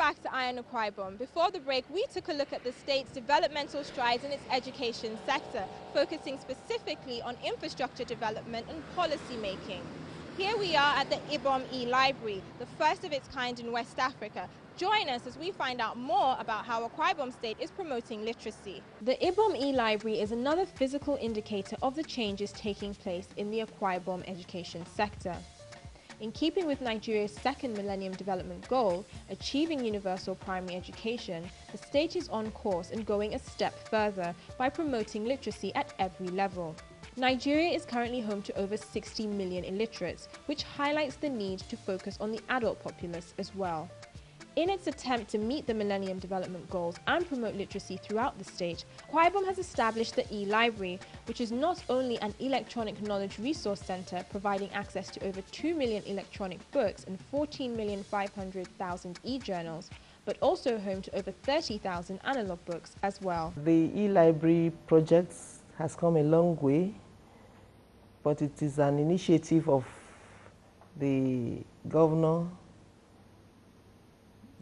back to Akwa Ibom. Before the break, we took a look at the state's developmental strides in its education sector, focusing specifically on infrastructure development and policy making. Here we are at the Ibom E-Library, the first of its kind in West Africa. Join us as we find out more about how Akwa Ibom State is promoting literacy. The Ibom E-Library is another physical indicator of the changes taking place in the Akwa Ibom education sector. In keeping with Nigeria's second Millennium Development Goal, achieving universal primary education, the state is on course and going a step further by promoting literacy at every level. Nigeria is currently home to over 60 million illiterates, which highlights the need to focus on the adult populace as well. In its attempt to meet the Millennium Development Goals and promote literacy throughout the state, Akwa Ibom has established the E-Library, which is not only an electronic knowledge resource center providing access to over 2 million electronic books and 14,500,000 e-journals, but also home to over 30,000 analog books as well. The E-Library project has come a long way, but it is an initiative of the Governor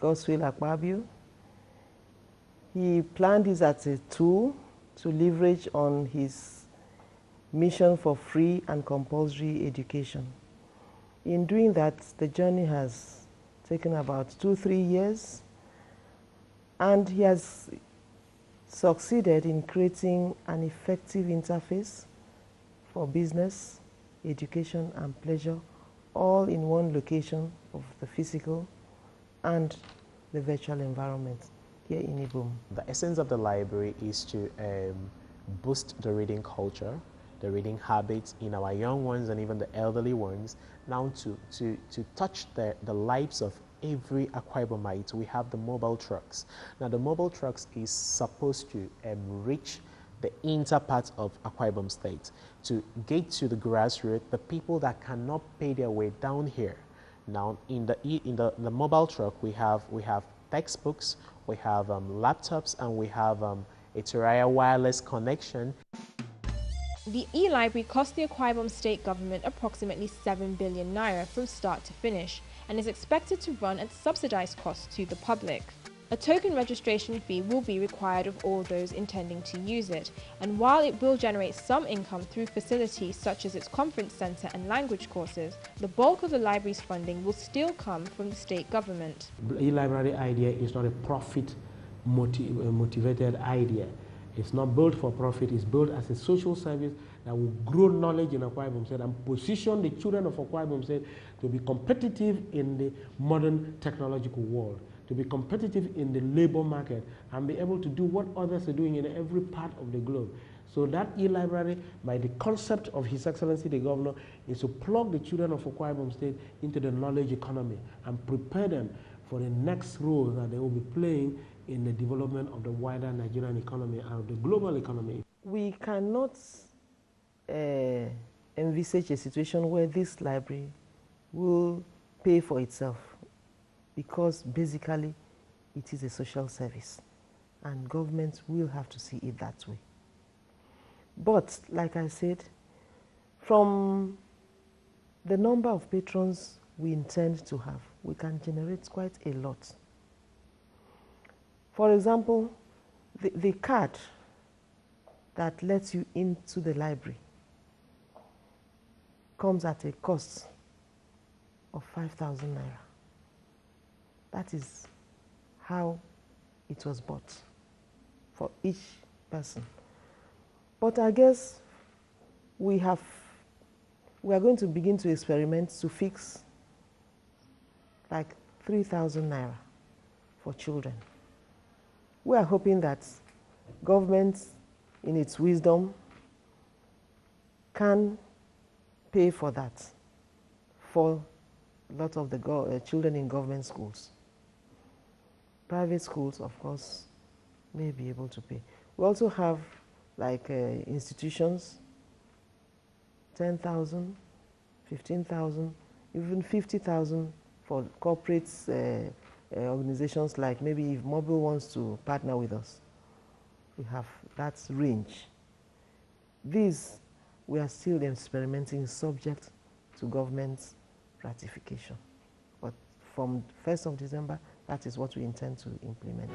Akpabio. He planned this as a tool to leverage on his mission for free and compulsory education. In doing that, the journey has taken about 2-3 years, and he has succeeded in creating an effective interface for business, education, and pleasure, all in one location of the physical and the virtual environment here in Ibom. The essence of the library is to boost the reading culture, the reading habits in our young ones and even the elderly ones. Now to touch the lives of every Akwa Ibomite, we have the mobile trucks. Now the mobile trucks is supposed to reach the inner part of Akwa Ibom State to get to the grassroots, the people that cannot pay their way down here. Now, in the mobile truck, we have textbooks, we have laptops, and we have a Teraya wireless connection. The E-Library cost the Akwa Ibom State government approximately 7 billion naira from start to finish and is expected to run at subsidized cost to the public. A token registration fee will be required of all those intending to use it, and while it will generate some income through facilities such as its conference center and language courses, the bulk of the library's funding will still come from the state government. The e-library idea is not a profit motivated idea. It's not built for profit, it's built as a social service that will grow knowledge in Akwa Ibom State and position the children of Akwa Ibom State to be competitive in the modern technological world, to be competitive in the labor market, and be able to do what others are doing in every part of the globe. So that e-library, by the concept of His Excellency the Governor, is to plug the children of Akwa Ibom State into the knowledge economy and prepare them for the next role that they will be playing in the development of the wider Nigerian economy and the global economy. We cannot envisage a situation where this library will pay for itself, because basically it is a social service and government will have to see it that way. But like I said, from the number of patrons we intend to have, we can generate quite a lot. For example, the card that lets you into the library comes at a cost of 5,000 naira. That is how it was bought for each person. But I guess we are going to begin to experiment to fix like 3,000 naira for children. We are hoping that government, in its wisdom, can pay for that for a lot of the children in government schools. Private schools, of course, may be able to pay. We also have like institutions, 10,000, 15,000, even 50,000 for corporate organizations, like maybe if Mobile wants to partner with us. We have that range. These, we are still experimenting, subject to government ratification. But from 1st of December, That is what we intend to implement.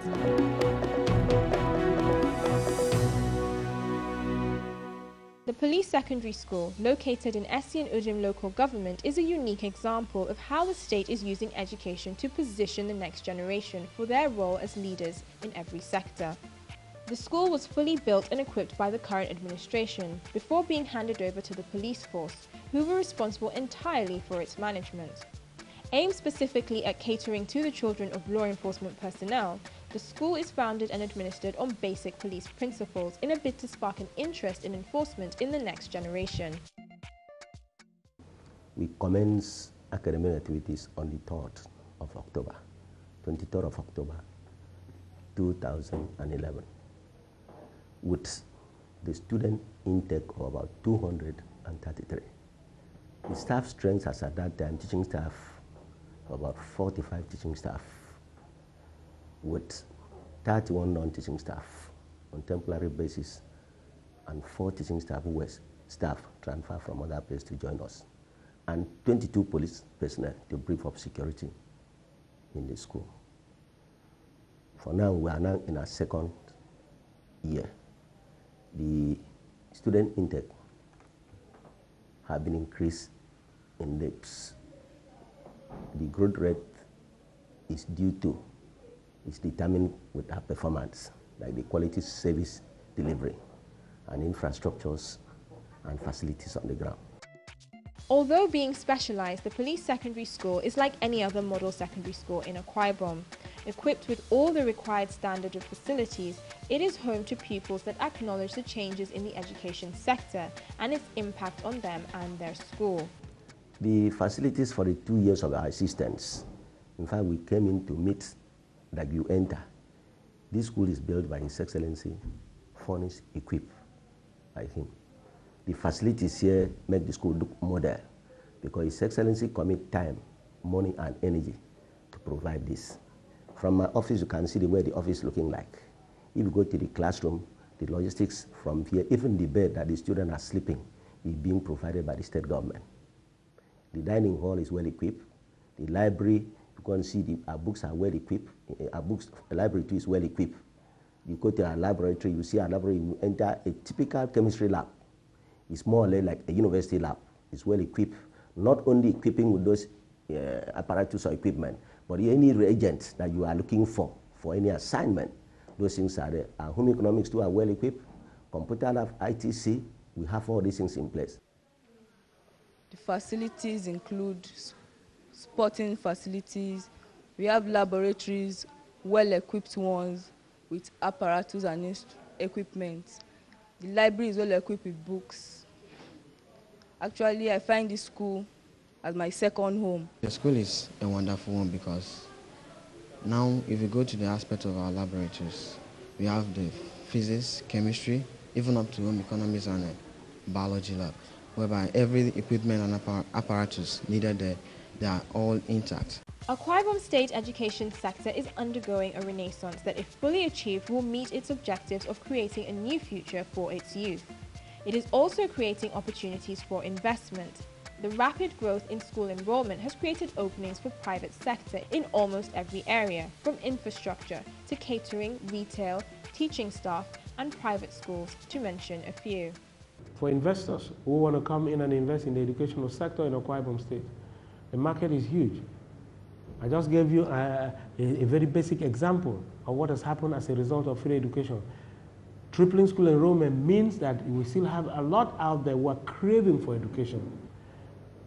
The Police Secondary School, located in Esi and Ujim local government, is a unique example of how the state is using education to position the next generation for their role as leaders in every sector. The school was fully built and equipped by the current administration before being handed over to the police force, who were responsible entirely for its management. Aimed specifically at catering to the children of law enforcement personnel, the school is founded and administered on basic police principles in a bid to spark an interest in enforcement in the next generation. We commence academic activities on the 3rd of October, 23rd of October, 2011, with the student intake of about 233. The staff strength as at that time, teaching staff, about 45 teaching staff, with 31 non-teaching staff on temporary basis, and 4 teaching staff who were staff transferred from other places to join us, and 22 police personnel to brief up security in the school. For now, we are now in our 2nd year. The student intake have been increased in leaps. The growth rate is determined with our performance, like the quality service delivery and infrastructures and facilities on the ground. Although being specialized, the Police Secondary School is like any other model secondary school in Akwa Ibom. Equipped with all the required standard of facilities, it is home to pupils that acknowledge the changes in the education sector and its impact on them and their school. The facilities for the 2 years of our existence, in fact, we came in to meet like you enter. This school is built by His Excellency, furnished, equipped by him. The facilities here make the school look model because His Excellency commit time, money, and energy to provide this. From my office, you can see the way the office is looking like. If you go to the classroom, the logistics from here, even the bed that the students are sleeping, is being provided by the state government. The dining hall is well equipped. The library, you can see our books are well equipped. The library too is well equipped. You go to our laboratory, you see our laboratory, you enter a typical chemistry lab. It's more or less like a university lab. It's well equipped, not only equipping with those apparatus or equipment, but any reagent that you are looking for any assignment, those things are there. Our home economics too are well equipped. Computer lab, ITC, we have all these things in place. The facilities include sporting facilities. We have laboratories, well-equipped ones with apparatus and equipment. The library is well-equipped with books. Actually, I find this school as my 2nd home. The school is a wonderful one because now if you go to the aspect of our laboratories, we have the physics, chemistry, even up to home economics and a biology lab, whereby every equipment and apparatus needed there, they are all intact. Akwa Ibom State education sector is undergoing a renaissance that, if fully achieved, will meet its objectives of creating a new future for its youth. It is also creating opportunities for investment. The rapid growth in school enrollment has created openings for private sector in almost every area, from infrastructure to catering, retail, teaching staff, and private schools, to mention a few. For investors who want to come in and invest in the educational sector in Akwa Ibom State, the market is huge. I just gave you a very basic example of what has happened as a result of free education. Tripling school enrollment means that we still have a lot out there who are craving for education.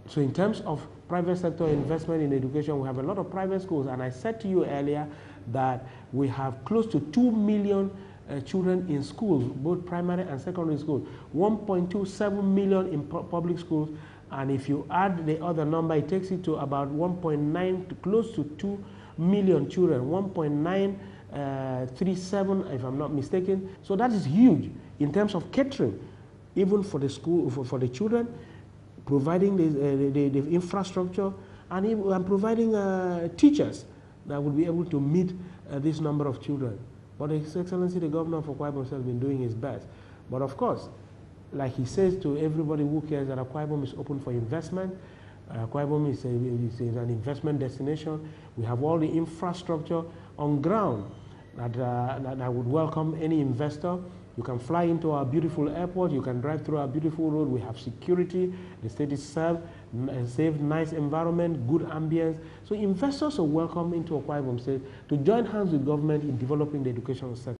So in terms of private sector investment in education, we have a lot of private schools, and I said to you earlier that we have close to 2 million children in schools, both primary and secondary schools, 1.27 million in public schools, and if you add the other number, it takes it to about 1.9 to close to 2 million children, 1.937 if I'm not mistaken. So that is huge in terms of catering, even for the school, for the children, providing the infrastructure, and providing teachers that will be able to meet this number of children. But His Excellency, the Governor of Akwa Ibom, has been doing his best. But of course, like he says to everybody who cares, that Akwa Ibom is open for investment. Akwa Ibom is an investment destination. We have all the infrastructure on ground that would welcome any investor. You can fly into our beautiful airport. You can drive through our beautiful road. We have security. The state is safe, nice environment, good ambience. So investors are welcome into Akwa Ibom State to join hands with government in developing the educational sector.